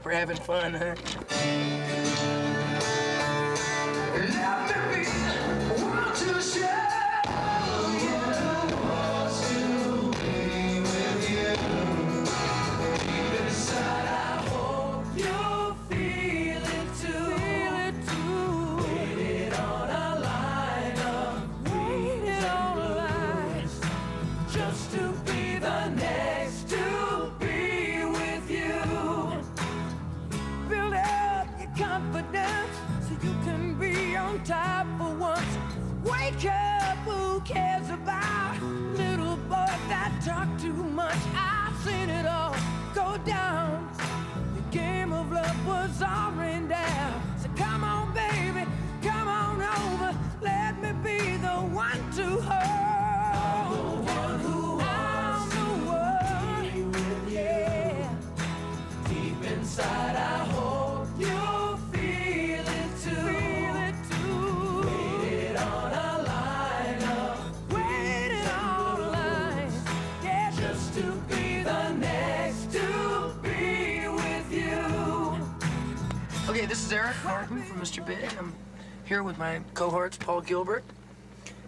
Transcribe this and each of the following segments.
We're having fun, huh? Top for once. Wake up, who cares about little boys that talk too much? I've seen it all go down. The game of love was all rained down. So come on, baby, come on over. Let me be the one to hold. I'm the one who wants to be with you. Yeah. Deep inside, I hope you feel it too. Okay, this is Eric Martin from Mr. Big. I'm here with my cohorts, Paul Gilbert,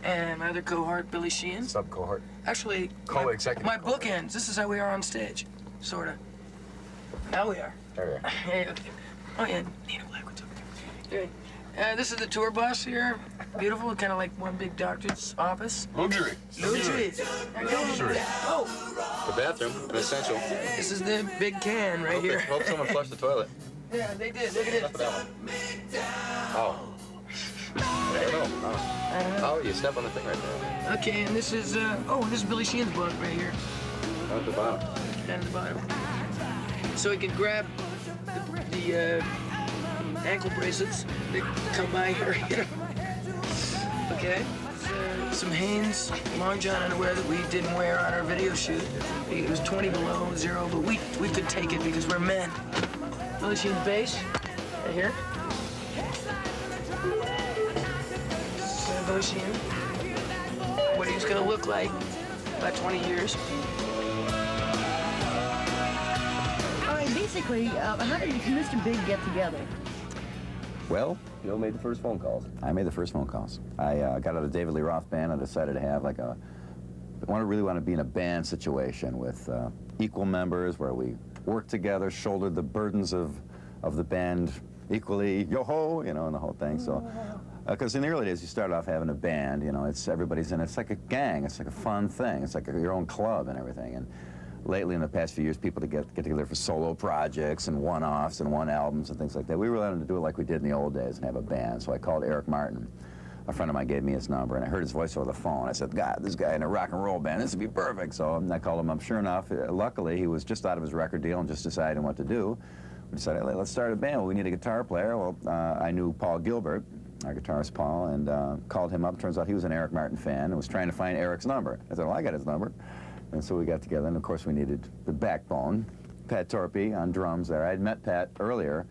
and my other cohort, Billy Sheehan. Sub-cohort. Actually, Co-executive. my bookends. This is how we are on stage, sort of. Now we are. There we are. Hey, okay. Oh, yeah, Nina Blackwood's over there. Okay. This is the tour bus here. Beautiful, kind of like one big doctor's office. Luxury. Luxury. Luxury. Oh. The bathroom, an essential. This is the big can right here. Hope someone flushed the toilet. Yeah, they did. Look at it. Enough of that one. Oh. I don't know. Oh, you step on the thing right there. Okay, and this is, this is Billy Sheehan's book right here. Down at the bottom. Down at the bottom. So he can grab the ankle bracelets that come by here, you know. Okay. Some Hanes long john underwear that we didn't wear on our video shoot. It was 20 below zero, but we could take it because we're men. Billy Sheehan's bass, right here. Billy Sheehan. What he's gonna look like about 20 years. All right, basically, how did you and Mr. Big get together? Well, Joe made the first phone calls. I made the first phone calls. I got out of David Lee Roth band. I decided to have like really want to be in a band situation with equal members where we worked together, shouldered the burdens of the band equally, yo-ho, you know, and the whole thing. So, because in the early days, you start off having a band, you know, everybody's in it. It's like a gang. It's like a fun thing. It's like your own club and everything. And lately, in the past few years, people get together for solo projects and one-offs and one albums and things like that. We really wanted to do it like we did in the old days and have a band. So I called Eric Martin. A friend of mine gave me his number, and I heard his voice over the phone. I said, God, this guy in a rock and roll band, this would be perfect. So I called him up. Sure enough, luckily, he was just out of his record deal and just deciding what to do. We decided, hey, let's start a band. Well, we need a guitar player. Well, I knew Paul Gilbert, our guitarist Paul, and called him up. Turns out he was an Eric Martin fan and was trying to find Eric's number. I said, well, I got his number. And so we got together, and of course we needed the backbone. Pat Torpey on drums there. I had met Pat earlier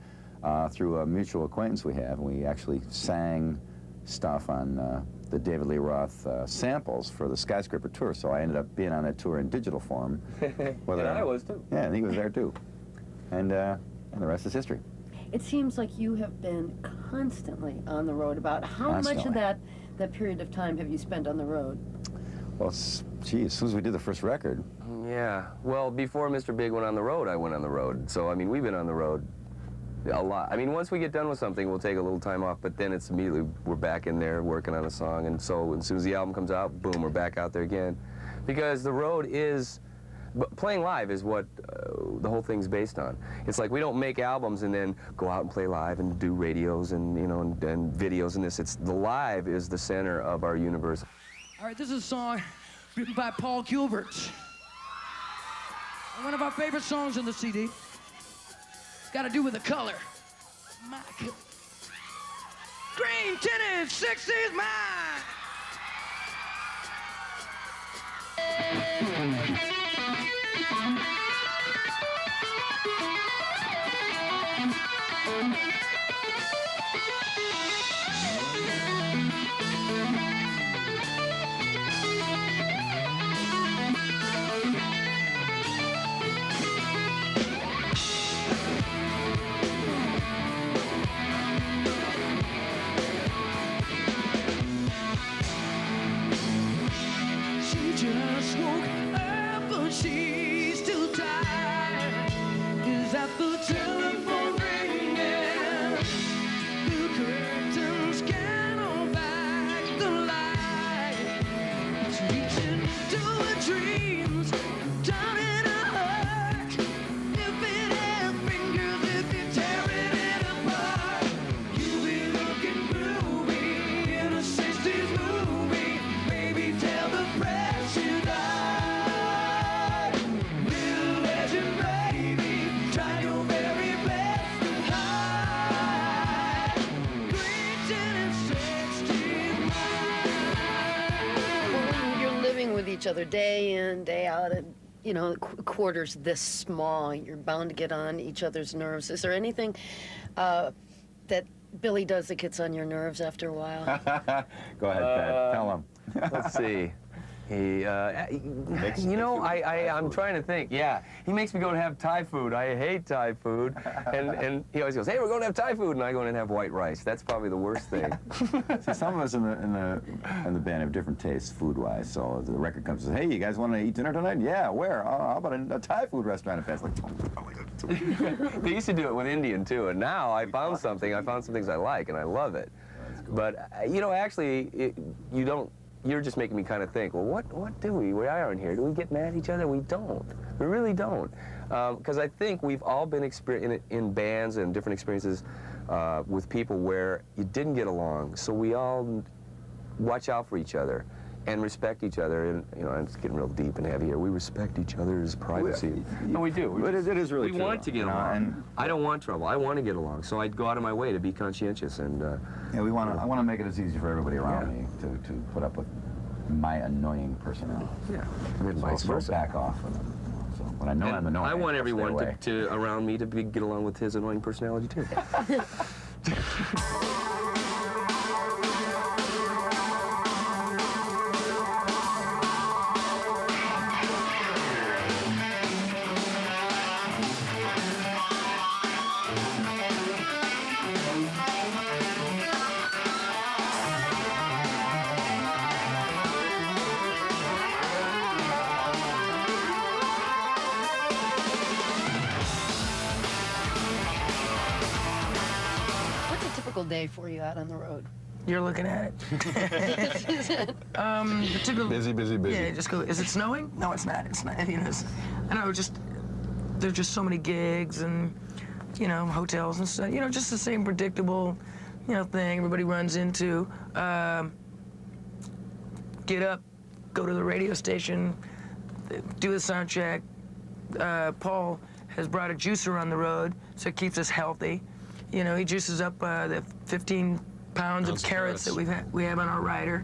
through a mutual acquaintance we have, and we actually sang stuff on the David Lee Roth samples for the Skyscraper tour, so I ended up being on that tour in digital form. And I was too. Yeah, and he was there too. And the rest is history. It seems like you have been constantly on the road. About how much of that period of time have you spent on the road? Well, gee, as soon as we did the first record. Yeah, well, before Mr. Big went on the road, I went on the road. So, I mean, we've been on the road a lot. I mean, once we get done with something, we'll take a little time off, but then it's immediately, we're back in there working on a song, and so as soon as the album comes out, boom, we're back out there again. Because the road is, playing live is what the whole thing's based on. It's like we don't make albums and then go out and play live and do radios and, you know, and videos and this. It's, the live is the center of our universe. All right, this is a song written by Paul Gilbert. One of our favorite songs on the CD. It's got to do with the color. My color. Green-Tinted Sixties Mind. She just woke up, but she's too tired. Is that the telephone ringing? The curtains can't hold back the light. It's reaching to her dreams, down in her heart. If it had fingers, if you tear it apart, you'll be looking groovy in a 60s movie. Baby, tell the press you died. Little legend, baby, try your very best to hide. Green-Tinted Sixties Mind. When you're living with each other day in, day out, and you know, quarters this small, you're bound to get on each other's nerves. Is there anything that Billy does that gets on your nerves after a while? Go ahead, Pat. Tell him. Let's see. He, you know, I'm trying to think. Yeah, he makes me go and have Thai food. I hate Thai food, and he always goes, "Hey, we're going to have Thai food," and I go in and have white rice. That's probably the worst thing. See, some of us in the band have different tastes food-wise. So the record comes and says, "Hey, you guys want to eat dinner tonight?" "Yeah, where?" "How about a Thai food restaurant?" And Pat's like, "Oh my God." They used to do it with Indian too, and now I found some things I like, and I love it. But you know, actually, you don't. You're just making me kind of think, well, what do we are in here? Do we get mad at each other? We don't. We really don't. Because I think we've all been in bands and different experiences with people where you didn't get along. So we all watch out for each other and respect each other. And, you know, it's getting real deep and heavy here. We respect each other's privacy. No, we do. It is really true. We want to get along. And I don't want trouble. I want to get along. So I'd go out of my way to be conscientious. And yeah, I want to make it as easy for everybody around me to put up with my annoying personality. Yeah. And vice versa. Back off. So when I know I'm annoying, I want everyone to around me to get along with his annoying personality too. Day for you out on the road? You're looking at it. Busy. Yeah, just go. Is it snowing? No, it's not. It's not. You know, I know. There's just so many gigs and, you know, hotels and stuff. You know, just the same predictable, you know, thing everybody runs into. Get up, go to the radio station, do the sound check. Paul has brought a juicer on the road, so it keeps us healthy. You know, he juices up the 15 pounds of carrots that we have on our rider.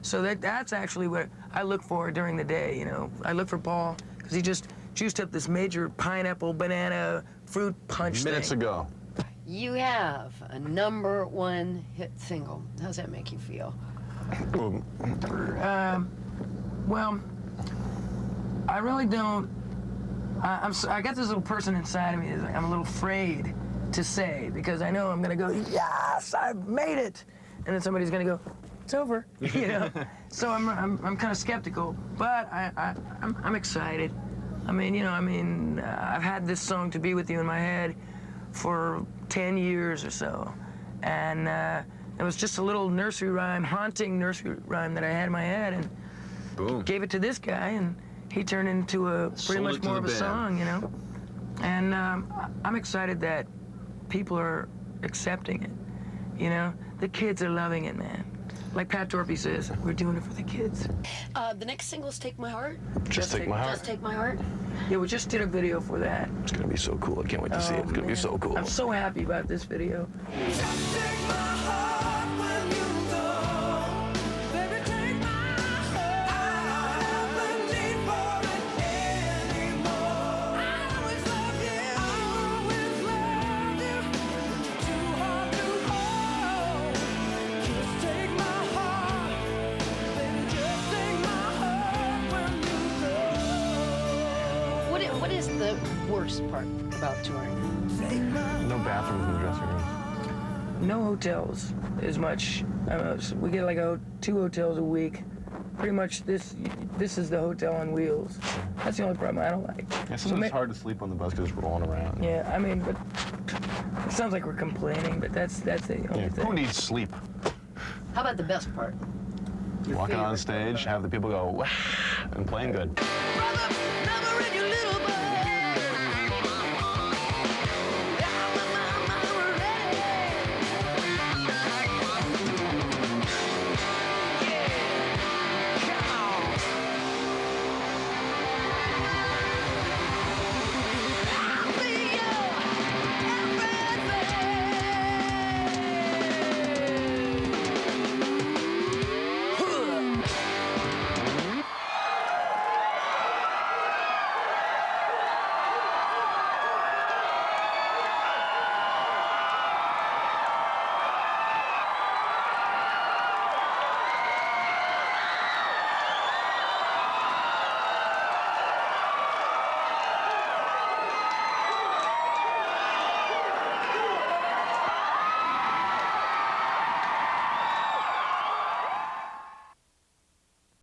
So that's actually what I look for during the day, you know. I look for Paul, because he just juiced up this major pineapple, banana, fruit punch Minutes thing. ago. You have a #1 hit single. How's that make you feel? Well, I really don't. I got this little person inside of me that's like, I'm a little afraid to say, because I know I'm gonna go, yes, I've made it, and then somebody's gonna go, it's over, you know. So I'm kind of skeptical, but I'm excited. I mean, you know, I've had this song "To Be With You" in my head for 10 years or so, and it was just a little nursery rhyme, haunting nursery rhyme that I had in my head, and boom, gave it to this guy, and he turned into a pretty much more of a song, you know. And I'm excited that people are accepting it, you know? The kids are loving it, man. Like Pat Torpey says, we're doing it for the kids. The next single's Take My Heart? Just Take My Heart. Just Take My Heart? Yeah, we just did a video for that. It's gonna be so cool. I can't wait to see it. It's gonna be so cool. I'm so happy about this video. Just take my heart. the worst part about touring? No bathrooms in the dressing rooms. No hotels as much. We get like 2 hotels a week. Pretty much this is the hotel on wheels. That's the only problem I don't like. Yeah, sometimes it's hard to sleep on the bus because it's rolling around. Yeah, I mean, but it sounds like we're complaining, but that's the only thing. Who needs sleep? How about the best part? Your Walking on favorite stage, have the people go, "Wah," and playing good. Brother, never in your little bud.